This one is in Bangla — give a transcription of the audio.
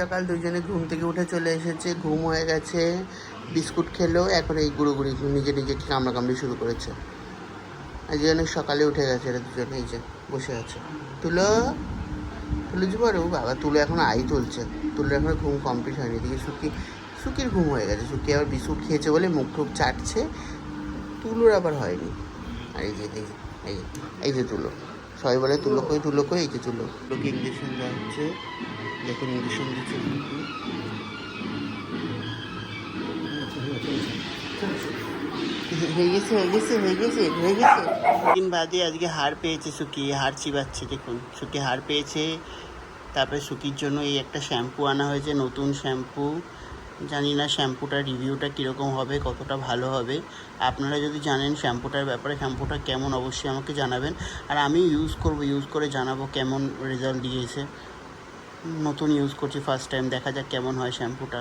সকাল দুজনে ঘুম থেকে উঠে চলে এসেছে, ঘুম হয়ে গেছে, বিস্কুট খেলো, এখন এই গুঁড়ি নিজে নিজে কামড়াকামড়ি শুরু করেছে। আজকে অনেক সকালে উঠে গেছে এরা দুজনে, এই যে বসে আছে। তুলো ও বাবা, তুলো এখন আই তুলছে, তুলো এখন ঘুম কমপ্লিট হয়নি। এদিকে সুকির ঘুম হয়ে গেছে, সুকি আবার বিস্কুট খেয়েছে বলে মুখ টুক চাটছে, তুলোর আবার হয়নি। আর এই যে এই যে তুলো, সবাই বলে তুলো কই, এই যে তুলোকে ইঞ্জেকশন দেওয়া হচ্ছে, দেখুন ইঞ্জেকশন দিচ্ছে। হয়ে গেছে। দিন বাদে আজকে হাড় পেয়েছে সুকি, হাড় চিবাচ্ছে, দেখুন সুকি হাড় পেয়েছে। তারপরে সুকির জন্য এই একটা শ্যাম্পু আনা হয়েছে, নতুন শ্যাম্পু। জানি না শ্যাম্পুটার রিভিউটা কীরকম হবে, কতটা ভালো হবে। আপনারা যদি জানেন শ্যাম্পুটার ব্যাপারে, শ্যাম্পুটা কেমন অবশ্যই আমাকে জানাবেন। আর আমি ইউজ করে জানাবো কেমন রেজাল্ট দিয়েছে। নতুন ইউজ করছি ফার্স্ট টাইম, দেখা যাক কেমন হয় শ্যাম্পুটা।